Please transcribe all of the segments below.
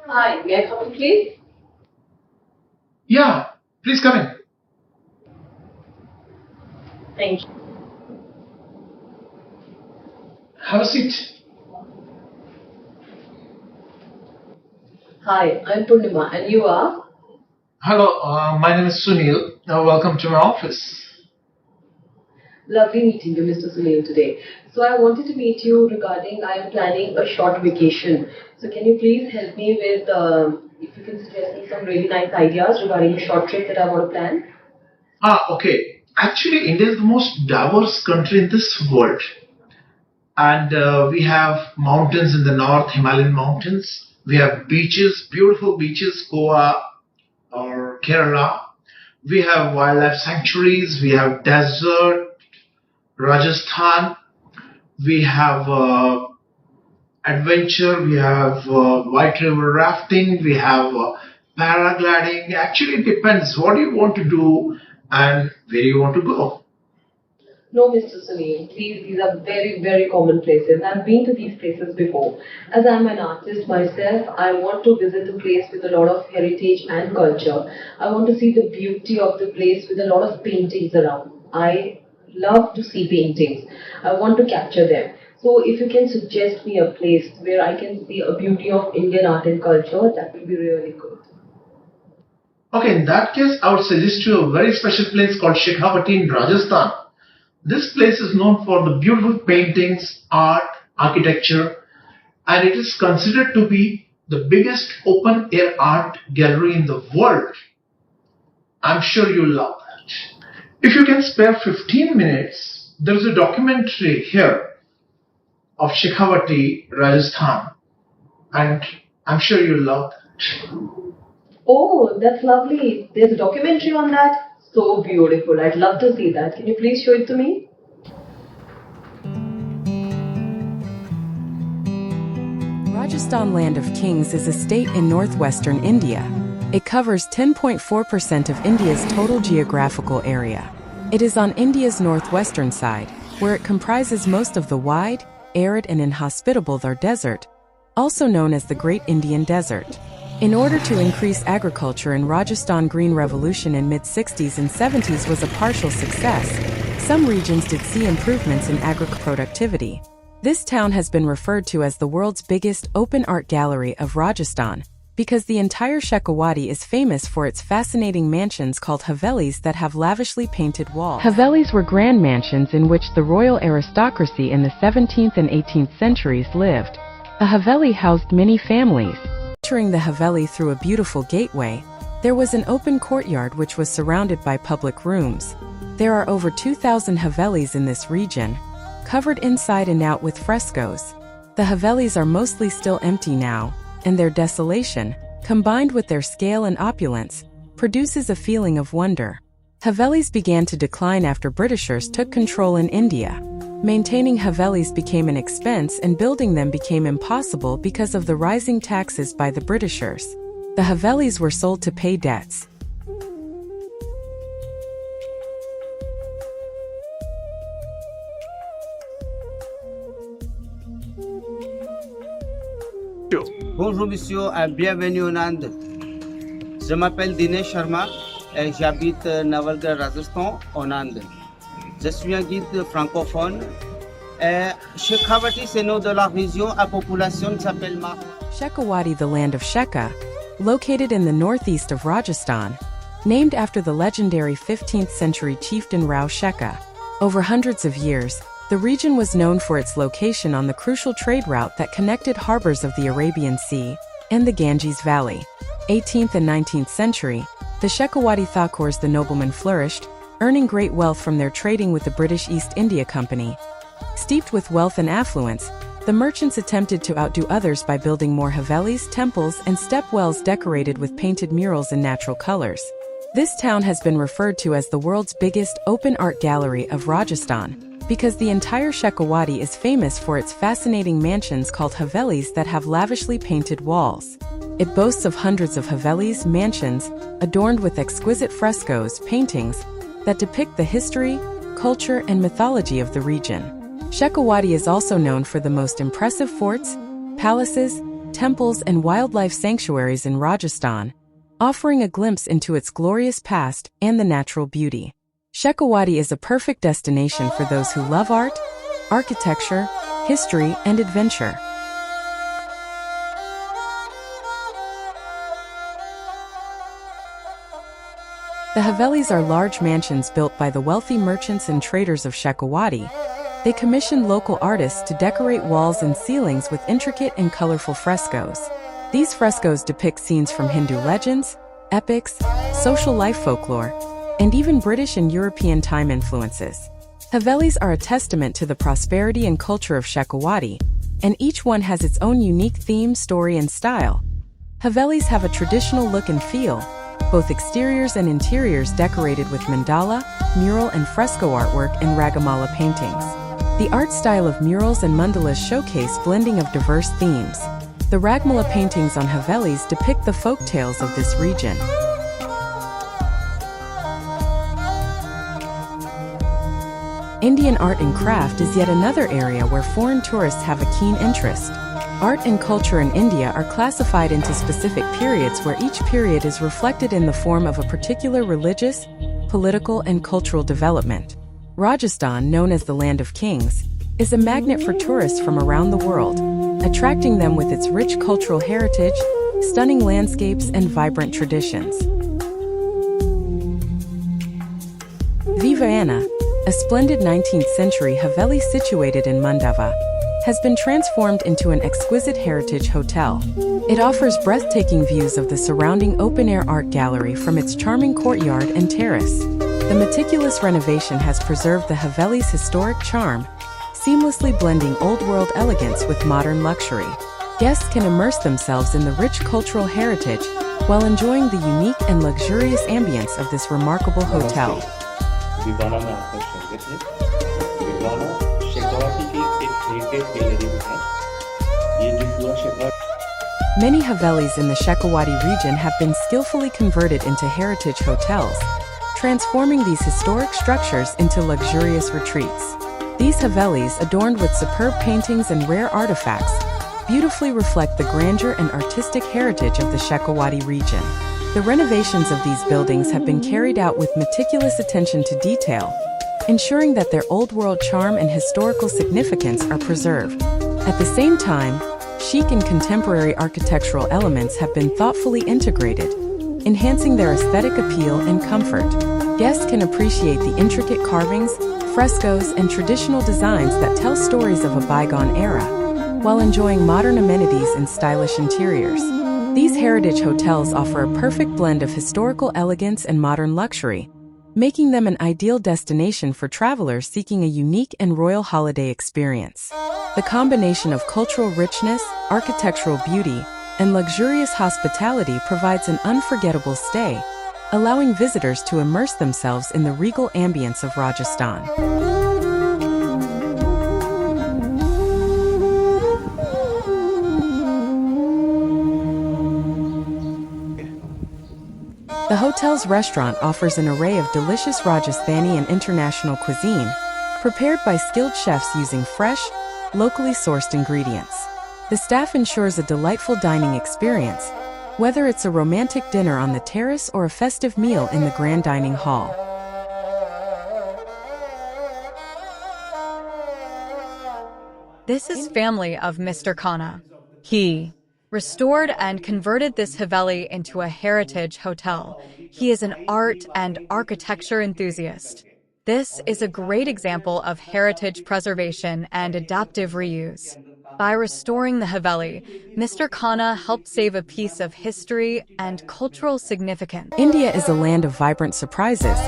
Hi, may I come in, please? Yeah, please come in. Thank you. Have a seat. Hi, I'm Purnima, and you are? Hello, my name is Sunil. Welcome to my office. Lovely meeting you, Mr. Sunil, today. So I wanted to meet you regarding I am planning a short vacation. So can you please help me with if you can suggest me some really nice ideas regarding a short trip that I want to plan? Okay. Actually, India is the most diverse country in this world. And we have mountains in the north, Himalayan mountains. We have beaches, beautiful beaches, Goa or Kerala. We have wildlife sanctuaries. We have desert, Rajasthan. We have adventure, we have white river rafting, we have paragliding. Actually, it depends what you want to do and where you want to go. No, Mr. Sunil, please, these are very, very common places. I've been to these places before. As I'm an artist myself, I want to visit a place with a lot of heritage and culture. I want to see the beauty of the place with a lot of paintings around. I love to see paintings. I want to capture them. So if you can suggest me a place where I can see a beauty of Indian art and culture, that will be really good. Okay, in that case, I would suggest you a very special place called Shekhawati in Rajasthan. This place is known for the beautiful paintings, art, architecture, and it is considered to be the biggest open air art gallery in the world. I'm sure you'll love that. If you can spare 15 minutes, there is a documentary here of Shekhawati, Rajasthan, and I'm sure you'll love that. Oh, that's lovely. There's a documentary on that. So beautiful. I'd love to see that. Can you please show it to me? Rajasthan Land of Kings is a state in northwestern India. It covers 10.4% of India's total geographical area. It is on India's northwestern side, where it comprises most of the wide, arid and inhospitable Thar Desert, also known as the Great Indian Desert. In order to increase agriculture in Rajasthan, Green Revolution in mid-60s and 70s was a partial success. Some regions did see improvements in agricultural productivity. This town has been referred to as the world's biggest open art gallery of Rajasthan, because the entire Shekhawati is famous for its fascinating mansions called havelis that have lavishly painted walls. Havelis were grand mansions in which the royal aristocracy in the 17th and 18th centuries lived. A haveli housed many families. Entering the haveli through a beautiful gateway, there was an open courtyard which was surrounded by public rooms. There are over 2,000 havelis in this region, covered inside and out with frescoes. The havelis are mostly still empty now, and their desolation, combined with their scale and opulence, produces a feeling of wonder. Havelis began to decline after Britishers took control in India. Maintaining havelis became an expense and building them became impossible because of the rising taxes by the Britishers. The havelis were sold to pay debts. Bonjour monsieur, bienvenue en Inde. Je m'appelle Dinesh Sharma et j'habite Navalgarh, Rajasthan, en Inde. Je suis un guide francophone. Shekhawati, c'est nom de la région à population s'appelle Ma. Shekhawati, the land of Shekha, located in the northeast of Rajasthan, named after the legendary 15th century chieftain Rao Shekha. Over hundreds of years, the region was known for its location on the crucial trade route that connected harbors of the Arabian Sea and the Ganges Valley. 18th and 19th century, the Shekhawati Thakurs, the noblemen, flourished, earning great wealth from their trading with the British East India Company. Steeped with wealth and affluence, the merchants attempted to outdo others by building more havelis, temples, and step wells decorated with painted murals in natural colors. This town has been referred to as the world's biggest open art gallery of Rajasthan, because the entire Shekhawati is famous for its fascinating mansions called havelis that have lavishly painted walls. It boasts of hundreds of havelis, mansions, adorned with exquisite frescoes, paintings, that depict the history, culture, and mythology of the region. Shekhawati is also known for the most impressive forts, palaces, temples and wildlife sanctuaries in Rajasthan, offering a glimpse into its glorious past and the natural beauty. Shekhawati is a perfect destination for those who love art, architecture, history, and adventure. The havelis are large mansions built by the wealthy merchants and traders of Shekhawati. They commissioned local artists to decorate walls and ceilings with intricate and colorful frescoes. These frescoes depict scenes from Hindu legends, epics, social life folklore, and even British and European time influences. Havelis are a testament to the prosperity and culture of Shekhawati, and each one has its own unique theme, story, and style. Havelis have a traditional look and feel, both exteriors and interiors decorated with mandala, mural and fresco artwork and ragamala paintings. The art style of murals and mandalas showcase blending of diverse themes. The ragamala paintings on havelis depict the folk tales of this region. Indian art and craft is yet another area where foreign tourists have a keen interest. Art and culture in India are classified into specific periods where each period is reflected in the form of a particular religious, political, and cultural development. Rajasthan, known as the Land of Kings, is a magnet for tourists from around the world, attracting them with its rich cultural heritage, stunning landscapes, and vibrant traditions. Vivayana, a splendid 19th-century haveli situated in Mandava, has been transformed into an exquisite heritage hotel. It offers breathtaking views of the surrounding open-air art gallery from its charming courtyard and terrace. The meticulous renovation has preserved the haveli's historic charm, seamlessly blending old-world elegance with modern luxury. Guests can immerse themselves in the rich cultural heritage while enjoying the unique and luxurious ambience of this remarkable hotel. Viviana में आपका स्वागत है। विवाना शेखावती की एक heritage gallery में है। ये जो पूरा Shekhawati Many havelis in the Shekhawati region have been skillfully converted into heritage hotels, transforming these historic structures into luxurious retreats. These havelis, adorned with superb paintings and rare artifacts, beautifully reflect the grandeur and artistic heritage of the Shekhawati region. The renovations of these buildings have been carried out with meticulous attention to detail, ensuring that their old-world charm and historical significance are preserved. At the same time, chic and contemporary architectural elements have been thoughtfully integrated, enhancing their aesthetic appeal and comfort. Guests can appreciate the intricate carvings, frescoes, and traditional designs that tell stories of a bygone era, while enjoying modern amenities and stylish interiors. These heritage hotels offer a perfect blend of historical elegance and modern luxury, making them an ideal destination for travelers seeking a unique and royal holiday experience. The combination of cultural richness, architectural beauty, and luxurious hospitality provides an unforgettable stay, allowing visitors to immerse themselves in the regal ambience of Rajasthan. The hotel's restaurant offers an array of delicious Rajasthani and international cuisine, prepared by skilled chefs using fresh, locally sourced ingredients. The staff ensures a delightful dining experience, whether it's a romantic dinner on the terrace or a festive meal in the grand dining hall. This is family of Mr. Khanna. He restored and converted this haveli into a heritage hotel. He is an art and architecture enthusiast. This is a great example of heritage preservation and adaptive reuse. By restoring the haveli, Mr. Khanna helped save a piece of history and cultural significance. India is a land of vibrant surprises,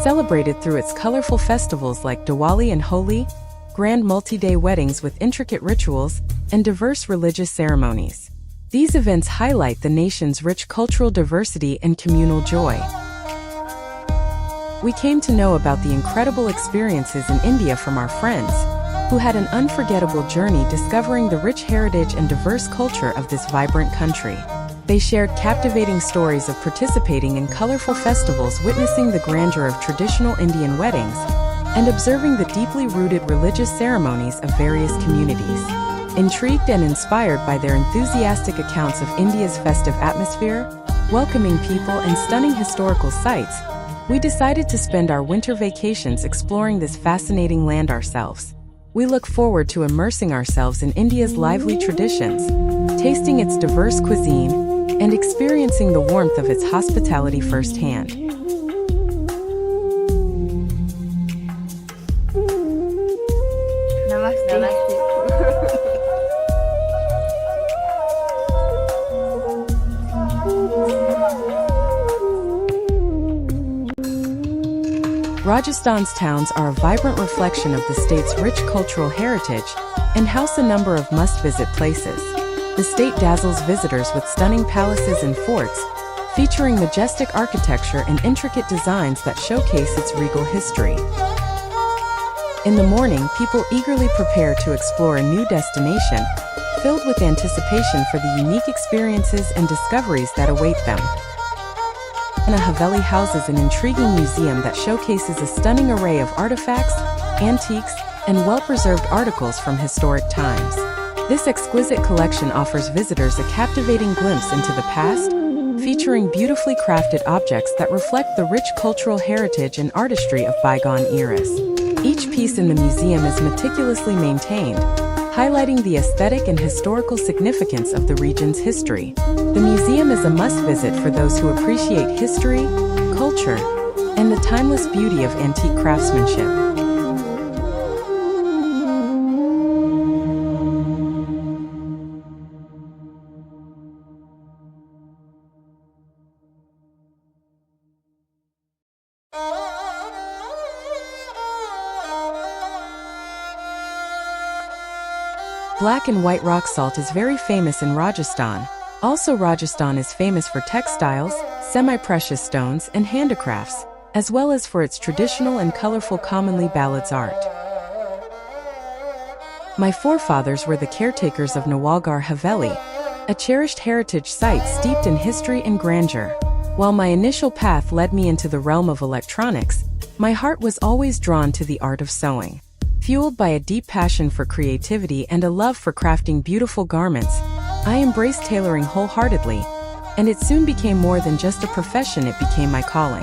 celebrated through its colorful festivals like Diwali and Holi, grand multi-day weddings with intricate rituals, and diverse religious ceremonies. These events highlight the nation's rich cultural diversity and communal joy. We came to know about the incredible experiences in India from our friends, who had an unforgettable journey discovering the rich heritage and diverse culture of this vibrant country. They shared captivating stories of participating in colorful festivals, witnessing the grandeur of traditional Indian weddings, and observing the deeply rooted religious ceremonies of various communities. Intrigued and inspired by their enthusiastic accounts of India's festive atmosphere, welcoming people and stunning historical sites, we decided to spend our winter vacations exploring this fascinating land ourselves. We look forward to immersing ourselves in India's lively traditions, tasting its diverse cuisine, and experiencing the warmth of its hospitality firsthand. Rajasthan's towns are a vibrant reflection of the state's rich cultural heritage and house a number of must-visit places. The state dazzles visitors with stunning palaces and forts, featuring majestic architecture and intricate designs that showcase its regal history. In the morning, people eagerly prepare to explore a new destination, filled with anticipation for the unique experiences and discoveries that await them. A haveli houses an intriguing museum that showcases a stunning array of artifacts, antiques, and well-preserved articles from historic times. This exquisite collection offers visitors a captivating glimpse into the past, featuring beautifully crafted objects that reflect the rich cultural heritage and artistry of bygone eras. Each piece in the museum is meticulously maintained, highlighting the aesthetic and historical significance of the region's history. The museum is a must-visit for those who appreciate history, culture, and the timeless beauty of antique craftsmanship. Black and white rock salt is very famous in Rajasthan. Also, Rajasthan is famous for textiles, semi-precious stones, and handicrafts, as well as for its traditional and colorful commonly ballads art. My forefathers were the caretakers of Nawalgarh Haveli, a cherished heritage site steeped in history and grandeur. While my initial path led me into the realm of electronics, my heart was always drawn to the art of sewing. Fueled by a deep passion for creativity and a love for crafting beautiful garments, I embraced tailoring wholeheartedly, and it soon became more than just a profession, it became my calling.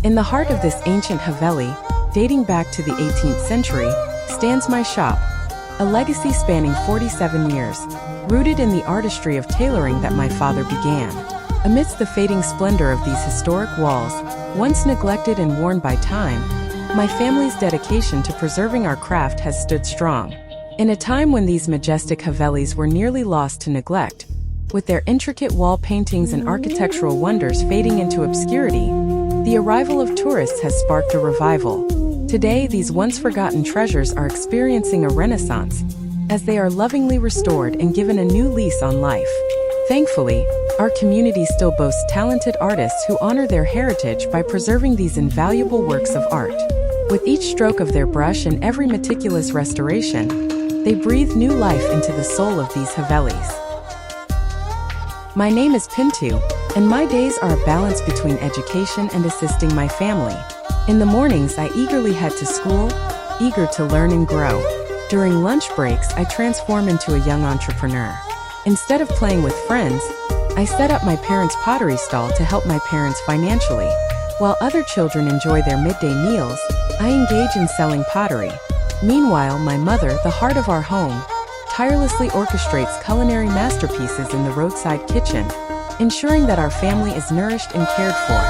In the heart of this ancient haveli, dating back to the 18th century, stands my shop, a legacy spanning 47 years, rooted in the artistry of tailoring that my father began. Amidst the fading splendor of these historic walls, once neglected and worn by time, my family's dedication to preserving our craft has stood strong. In a time when these majestic havelis were nearly lost to neglect, with their intricate wall paintings and architectural wonders fading into obscurity, the arrival of tourists has sparked a revival. Today, these once forgotten treasures are experiencing a renaissance, as they are lovingly restored and given a new lease on life. Thankfully, our community still boasts talented artists who honor their heritage by preserving these invaluable works of art. With each stroke of their brush and every meticulous restoration, they breathe new life into the soul of these havelis. My name is Pintu, and my days are a balance between education and assisting my family. In the mornings, I eagerly head to school, eager to learn and grow. During lunch breaks, I transform into a young entrepreneur. Instead of playing with friends, I set up my parents' pottery stall to help my parents financially. While other children enjoy their midday meals, I engage in selling pottery. Meanwhile, my mother, the heart of our home, tirelessly orchestrates culinary masterpieces in the roadside kitchen, ensuring that our family is nourished and cared for.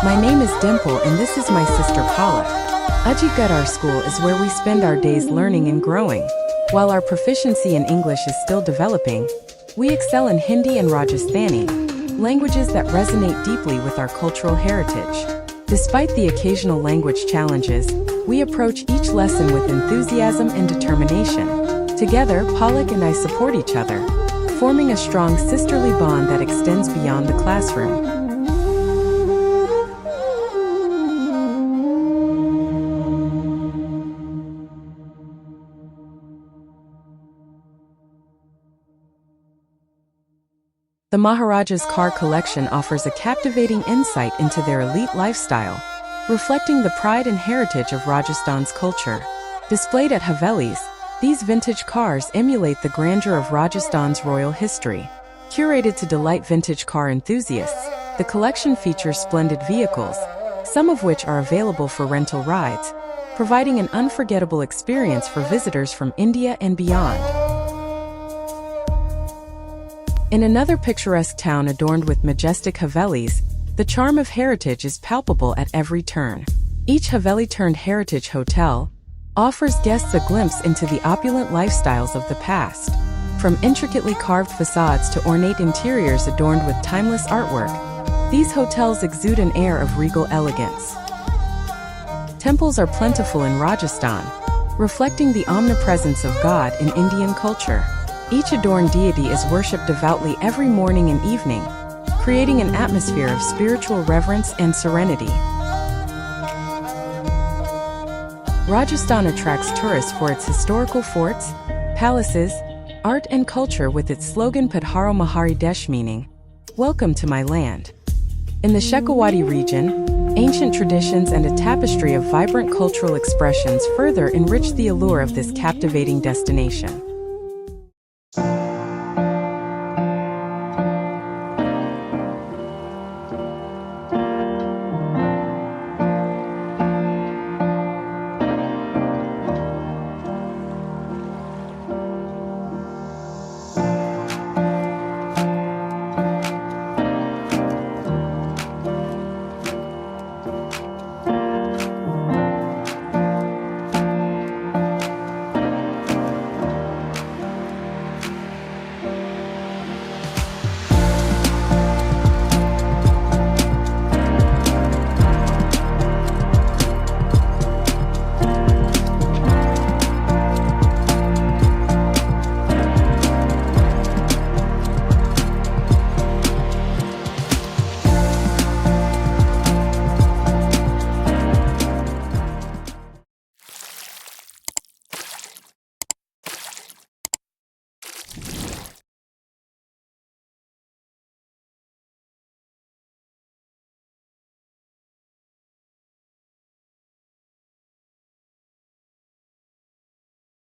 My name is Dimple, and this is my sister Paula. Ajigadar School is where we spend our days learning and growing. While our proficiency in English is still developing, we excel in Hindi and Rajasthani, languages that resonate deeply with our cultural heritage. Despite the occasional language challenges, we approach each lesson with enthusiasm and determination. Together, Palak and I support each other, forming a strong sisterly bond that extends beyond the classroom. The Maharaja's car collection offers a captivating insight into their elite lifestyle, reflecting the pride and heritage of Rajasthan's culture. Displayed at havelis, these vintage cars emulate the grandeur of Rajasthan's royal history. Curated to delight vintage car enthusiasts, the collection features splendid vehicles, some of which are available for rental rides, providing an unforgettable experience for visitors from India and beyond. In another picturesque town adorned with majestic havelis, the charm of heritage is palpable at every turn. Each haveli-turned-heritage hotel offers guests a glimpse into the opulent lifestyles of the past. From intricately carved facades to ornate interiors adorned with timeless artwork, these hotels exude an air of regal elegance. Temples are plentiful in Rajasthan, reflecting the omnipresence of God in Indian culture. Each adorned deity is worshipped devoutly every morning and evening, creating an atmosphere of spiritual reverence and serenity. Rajasthan attracts tourists for its historical forts, palaces, art and culture with its slogan Padharo Mahari Desh, meaning, "Welcome to my land." In the Shekhawati region, ancient traditions and a tapestry of vibrant cultural expressions further enrich the allure of this captivating destination.